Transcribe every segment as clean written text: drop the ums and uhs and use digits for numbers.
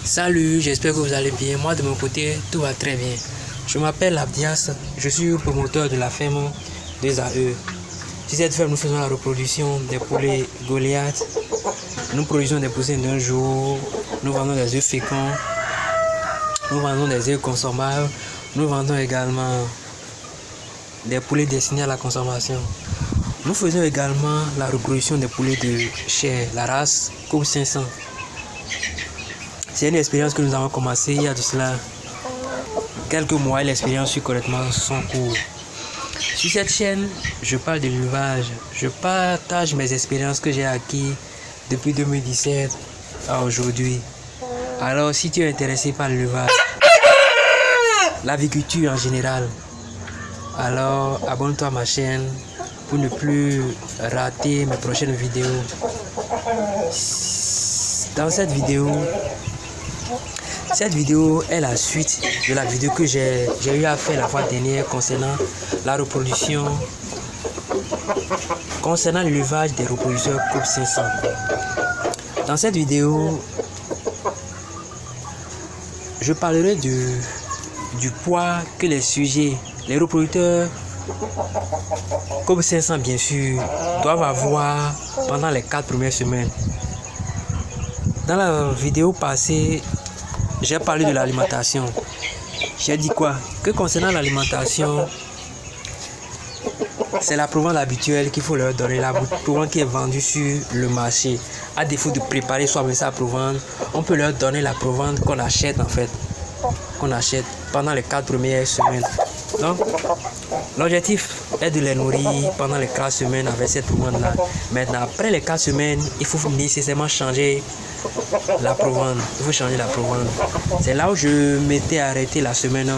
Salut, j'espère que vous allez bien. Moi de mon côté, tout va très bien. Je m'appelle Abdias, je suis promoteur de la ferme des AE. Sur cette ferme, nous faisons la reproduction des poulets Goliath. Nous produisons des poussins d'un jour. Nous vendons des œufs féconds. Nous vendons des œufs consommables. Nous vendons également des poulets destinés à la consommation. Nous faisons également la reproduction des poulets de chair, la race Kobe 500. C'est une expérience que nous avons commencé il y a de cela quelques mois et l'expérience suit correctement son cours. Sur cette chaîne, je parle de l'élevage. Je partage mes expériences que j'ai acquises depuis 2017 à aujourd'hui. Alors, si tu es intéressé par l'élevage, l'aviculture en général, alors abonne-toi à ma chaîne pour ne plus rater mes prochaines vidéos. Dans cette vidéo est la suite de la vidéo que j'ai eu à faire la fois dernière concernant la reproduction, concernant l'élevage des reproducteurs Kobe 500. Dans cette vidéo, je parlerai du poids que les sujets, les reproducteurs Kobe 500 bien sûr, doivent avoir pendant les 4 premières semaines. Dans la vidéo passée, j'ai parlé de l'alimentation. J'ai dit quoi? Que concernant l'alimentation, c'est la provende habituelle qu'il faut leur donner, la provende qui est vendue sur le marché. À défaut de préparer soi-même sa provende, on peut leur donner la provende qu'on achète en fait, qu'on achète pendant les 4 premières semaines. Donc, l'objectif est de les nourrir pendant les 4 semaines avec cette provende-là. Maintenant, après les 4 semaines, il faut nécessairement changer la provende. Il faut changer la provende. C'est là où je m'étais arrêté la semaine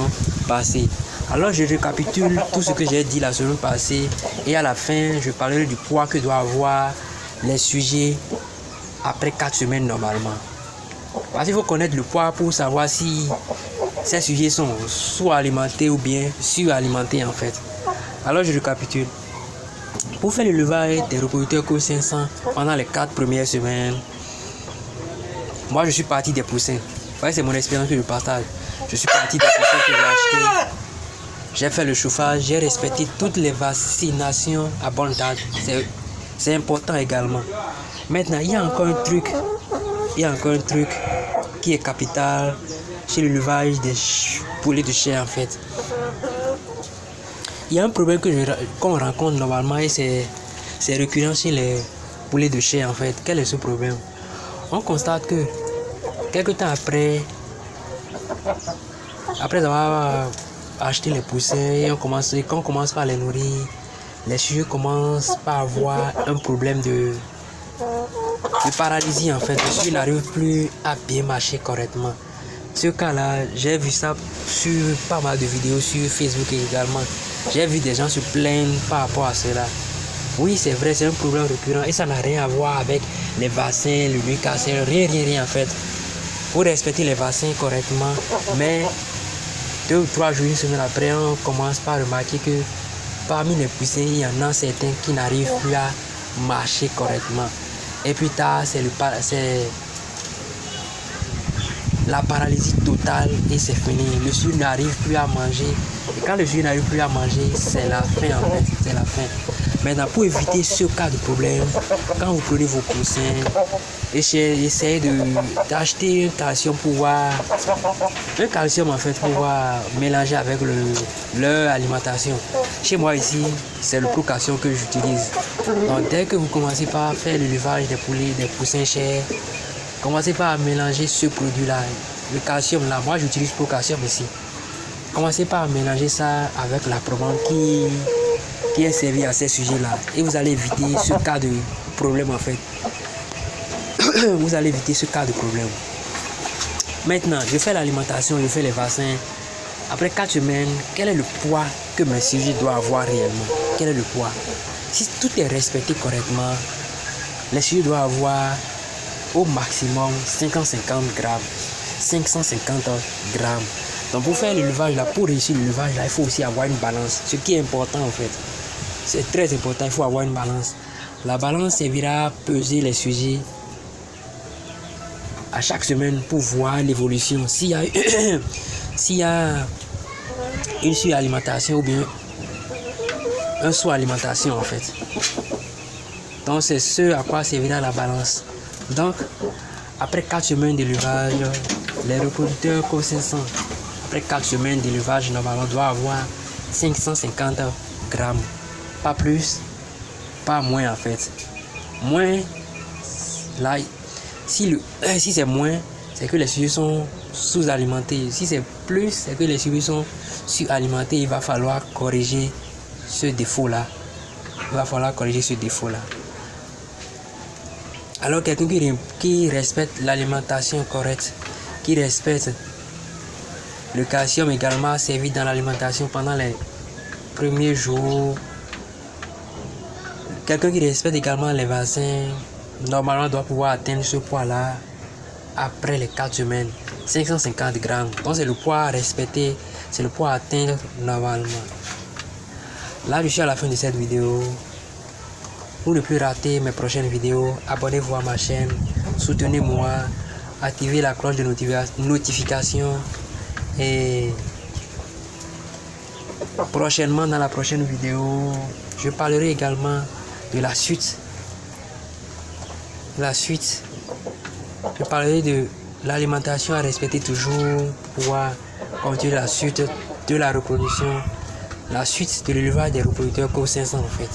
passée. Alors, je récapitule tout ce que j'ai dit la semaine passée et à la fin, je parlerai du poids que doivent avoir les sujets après 4 semaines normalement. Parce qu'il faut connaître le poids pour savoir si ces sujets sont sous-alimentés ou bien suralimentés en fait. Alors je récapitule. Pour faire l'élevage des reproducteurs Kobe 500 pendant les 4 premières semaines, moi je suis parti des poussins. Vous voyez, c'est mon expérience que je partage. Je suis parti des poussins que j'ai achetés. J'ai fait le chauffage, j'ai respecté toutes les vaccinations à bonne date. C'est important également. Maintenant, il y a encore un truc qui est capital chez l'élevage des poulets de chair en fait. Il y a un problème qu'on rencontre normalement et c'est récurrent chez les poulets de chair en fait. Quel est ce problème? On constate que quelques temps après avoir acheté les poussins et quand on commence par les nourrir, les sujets commencent par avoir un problème de paralysie en fait. Le sujet n'arrive plus à bien marcher correctement. Ce cas-là, j'ai vu ça sur pas mal de vidéos sur Facebook également. J'ai vu des gens se plaindre par rapport à cela. Oui, c'est vrai, c'est un problème récurrent et ça n'a rien à voir avec les vaccins, le Newcastle, rien en fait. Pour respecter les vaccins correctement, mais 2 ou 3 jours, une semaine après, on commence par remarquer que parmi les poussins, il y en a certains qui n'arrivent plus à marcher correctement. Et plus tard, c'est la paralysie totale et c'est fini. Le sujet n'arrive plus à manger. Et quand le sujet n'arrive plus à manger, c'est la fin en fait. C'est la fin. Maintenant, pour éviter ce cas de problème, quand vous prenez vos poussins, essayez d'acheter un calcium pour pouvoir mélanger avec leur alimentation. Chez moi ici, c'est le Procalcium que j'utilise. Donc dès que vous commencez par faire l'élevage des poulets, des poussins chers, commencez par mélanger ce produit-là, le calcium là. Moi j'utilise Procalcium ici. Commencez par mélanger ça avec la provende qui est servie à ces sujets-là. Et vous allez éviter ce cas de problème en fait. Vous allez éviter ce cas de problème. Maintenant, je fais l'alimentation, je fais les vaccins. Après 4 semaines, quel est le poids que mes sujets doivent avoir réellement? Quel est le poids? Si tout est respecté correctement, les sujets doivent avoir au maximum 550 grammes. 550 grammes. Donc pour faire l'élevage là, pour réussir l'élevage là, il faut aussi avoir une balance. Ce qui est important en fait. C'est très important, il faut avoir une balance. La balance servira à peser les sujets à chaque semaine pour voir l'évolution. S'il y a une suralimentation ou bien un sous-alimentation en fait. Donc c'est ce à quoi servira la balance. Donc après 4 semaines d'élevage, les reproducteurs Co500, après 4 semaines d'élevage, normalement doivent avoir 550 grammes. Pas plus, pas moins en fait. Moins, là, si c'est moins, c'est que les sujets sont sous-alimentés. Si c'est plus, c'est que les sujets sont suralimentés. Il va falloir corriger ce défaut-là. Alors quelqu'un qui respecte l'alimentation correcte, qui respecte le calcium également servi dans l'alimentation pendant les premiers jours, quelqu'un qui respecte également les vaccins, normalement doit pouvoir atteindre ce poids-là après les 4 semaines, 550 grammes. Donc c'est le poids à respecter, c'est le poids à atteindre normalement. Là, je suis à la fin de cette vidéo. Pour ne plus rater mes prochaines vidéos, abonnez-vous à ma chaîne, soutenez-moi, activez la cloche de notification et prochainement dans la prochaine vidéo, je parlerai également de la suite. Je parlerai de l'alimentation à respecter toujours pour pouvoir continuer la suite de la reproduction, la suite de l'élevage des reproducteurs Co500 en fait.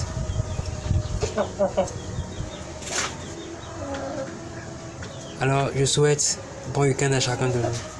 Alors, je souhaite bon week-end à chacun de nous.